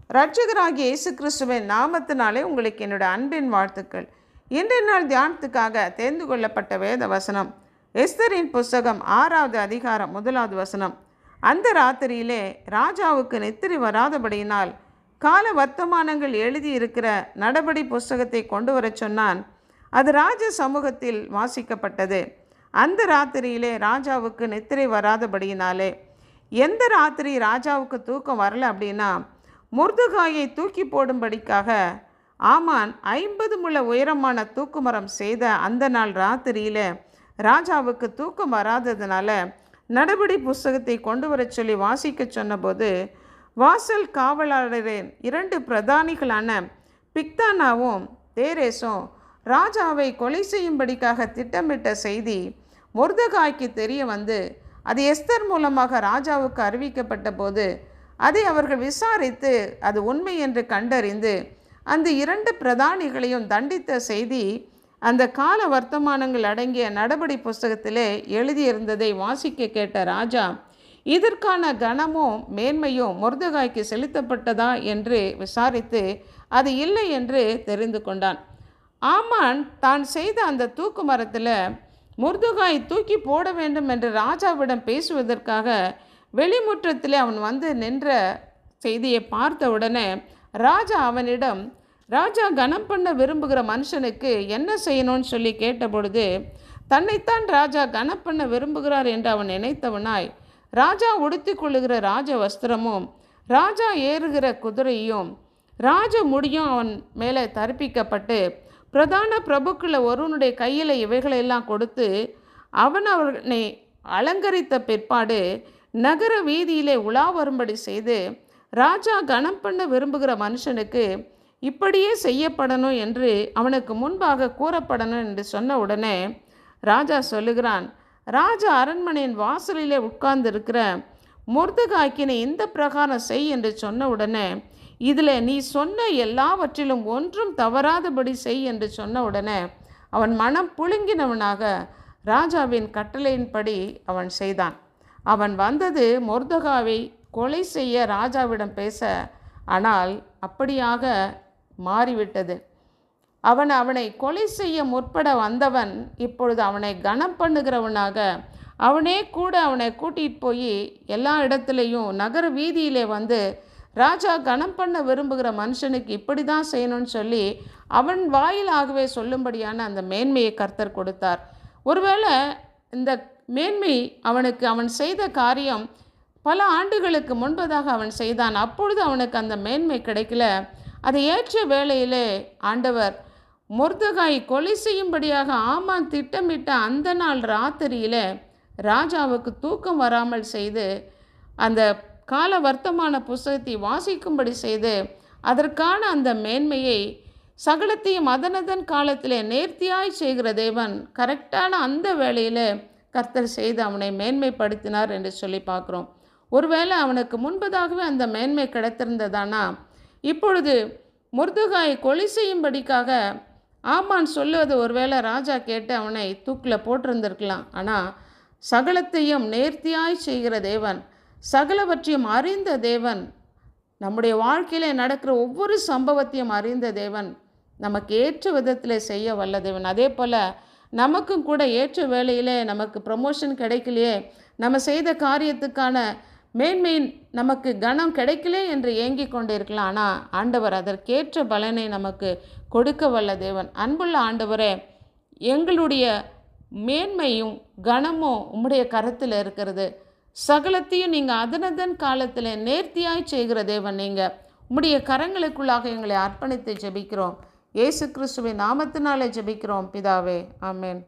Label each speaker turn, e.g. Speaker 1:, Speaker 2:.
Speaker 1: இரட்சகராகிய இயேசு கிறிஸ்துவின் நாமத்தினாலே உங்களுக்கு என்னுடைய அன்பின் வாழ்த்துக்கள். இன்றைய நாள் தியானத்துக்காக தேர்ந்து கொள்ளப்பட்ட வேத வசனம் எஸ்தரின் புஸ்தகம் 6வது அதிகாரம் 1வது வசனம். அந்த ராத்திரியிலே ராஜாவுக்கு நித்திரை வராதபடியினால் கால வர்த்தமானங்கள் எழுதியிருக்கிற நடபடி புஸ்தகத்தை கொண்டு வரச் சொன்னான். அது ராஜ சமூகத்தில் வாசிக்கப்பட்டது. அந்த ராத்திரியிலே ராஜாவுக்கு நித்திரை வராதபடியினாலே, எந்த ராத்திரி ராஜாவுக்கு தூக்கம் வரல அப்படின்னா, மொர்தெகாயை தூக்கி போடும்படிக்காக ஆமான் 50 முழ உயரமான தூக்குமரம் செய்த அந்த நாள் ராத்திரியில் ராஜாவுக்கு தூக்கம் வராததுனால நடபடி புஸ்தகத்தை கொண்டு வர சொல்லி வாசிக்க சொன்னபோது, வாசல் காவலாளரின் 2 பிரதானிகளான பிக்தானாவும் தேரேசும் ராஜாவை கொலை செய்யும்படிக்காக திட்டமிட்ட செய்தி மொர்தெகாய்க்கு தெரிய வந்து, அது எஸ்தர் மூலமாக ராஜாவுக்கு அறிவிக்கப்பட்ட போது அதை அவர்கள் விசாரித்து அது உண்மை என்று கண்டறிந்து அந்த 2 பிரதானிகளையும் தண்டித்த செய்தி அந்த கால வர்த்தமானங்கள் அடங்கிய நடபடி புஸ்தகத்திலே எழுதியிருந்ததை வாசிக்க கேட்ட ராஜா, இதற்கான கனமும் மேன்மையும் மொர்தெகாய்க்கு செலுத்தப்பட்டதா என்று விசாரித்து அது இல்லை என்று தெரிந்து கொண்டான். ஆமான் தான் செய்த அந்த தூக்கு மரத்தில் மொர்தெகாய் தூக்கி போட வேண்டும் என்று ராஜாவிடம் பேசுவதற்காக வெளிமுற்றத்தில் அவன் வந்து நின்ற செய்தியை பார்த்த உடனே ராஜா அவனிடம், ராஜா கனம் பண்ண விரும்புகிற மனுஷனுக்கு என்ன செய்யணும்னு சொல்லி கேட்டபொழுது, தன்னைத்தான் ராஜா கனம் பண்ண விரும்புகிறார் என்று அவன் நினைத்தவனாய், ராஜா உடுத்தி கொள்ளுகிற ராஜ வஸ்திரமும் ராஜா ஏறுகிற குதிரையும் ராஜ முடியும் அவன் மேலே தரிப்பிக்கப்பட்டு பிரதான பிரபுக்களை ஒருவனுடைய கையில் இவைகளெல்லாம் கொடுத்து அவனை அலங்கரித்த பிற்பாடு நகர வீதியிலே உலா வரும்படி செய்து, ராஜா கனம் பண்ண விரும்புகிற மனுஷனுக்கு இப்படியே செய்யப்படணும் என்று அவனுக்கு முன்பாக கூறப்படணும் என்று சொன்ன உடனே ராஜா சொல்லுகிறான், ராஜா அரண்மனையின் வாசலிலே உட்கார்ந்து இருக்கிற மொர்தெகாய்க்கு இந்த பிரகாரம் செய் என்று சொன்ன உடனே, இதில் நீ சொன்ன எல்லாவற்றிலும் ஒன்றும் தவறாதபடி செய் என்று சொன்ன உடனே அவன் மனம் புழுங்கினவனாக ராஜாவின் கட்டளையின்படி அவன் செய்தான். அவன் வந்தது மொர்தெகாயை கொலை செய்ய ராஜாவிடம் பேச, ஆனால் அப்படியாக மாறிவிட்டது. அவனை கொலை செய்ய முற்பட வந்தவன் இப்பொழுது அவனை கனம் பண்ணுகிறவனாக, அவனே கூட அவனை கூட்டிகிட்டு போய் எல்லா இடத்துலையும் நகர வீதியிலே வந்து ராஜா கனம் பண்ண விரும்புகிற மனுஷனுக்கு இப்படி தான் செய்யணும்னு சொல்லி அவன் வாயிலாகவே சொல்லும்படியான அந்த மேன்மையை கர்த்தர் கொடுத்தார். ஒருவேளை இந்த மேன்மை அவன் செய்த காரியம் பல ஆண்டுகளுக்கு முன்பதாக அவன் செய்தான். அப்பொழுது அவனுக்கு அந்த மேன்மை கிடைக்கல. அதை ஏற்ற வேளையிலே ஆண்டவர் மொர்தெகாய் கொலை செய்யும்படியாக ஆமான் திட்டமிட்ட அந்த நாள் ராத்திரியில் ராஜாவுக்கு தூக்கம் வராமல் செய்து அந்த கால வர்த்தமான புஸ்தகத்தை வாசிக்கும்படி செய்து அதற்கான அந்த மேன்மையை சகலத்தையும் அதனதன் காலத்திலே நேர்த்தியாய் செய்கிற தேவன் கரெக்டான அந்த வேளையில் கர்த்தர் செய்து அவனை மேன்மைப்படுத்தினார் என்று சொல்லி பார்க்குறோம். ஒருவேளை அவனுக்கு முன்பதாகவே அந்த மேன்மை கிடைத்திருந்ததானா, இப்பொழுது மொர்தெகாயை கொலை செய்யும்படிக்காக ஆமான் சொல்லுவது ஒருவேளை ராஜா கேட்டு அவனை தூக்கில் போட்டிருந்திருக்கலாம். ஆனால் சகலத்தையும் நேர்த்தியாய் செய்கிற தேவன், சகலவற்றையும் அறிந்த தேவன், நம்முடைய வாழ்க்கையில் நடக்கிற ஒவ்வொரு சம்பவத்தையும் அறிந்த தேவன், நமக்கு ஏற்ற விதத்தில் செய்ய வல்ல தேவன். அதே போல் நமக்கும் கூட ஏற்ற வேளையிலே நமக்கு ப்ரமோஷன் கிடைக்கலையே, நம்ம செய்த காரியத்துக்கான மேன்மை நமக்கு கனம் கிடைக்கலே என்று ஏங்கி கொண்டு இருக்கலாம். ஆனால் ஆண்டவர் அதற்கேற்ற பலனை நமக்கு கொடுக்க வல்ல தேவன். அன்புள்ள ஆண்டவரே, எங்களுடைய மேன்மையும் கனமும் உம்முடைய கரத்தில் இருக்கிறது. சகலத்தையும் நீங்கள் அதனதன் காலத்தில் நேர்த்தியாய் செய்கிற தேவன். நீங்கள் உம்முடைய கரங்களுக்குள்ளாக எங்களை அர்ப்பணித்து ஜெபிக்கிறோம். இயேசு கிறிஸ்துவின் நாமத்தினாலே ஜெபிக்கிறோம் பிதாவே, ஆமென்.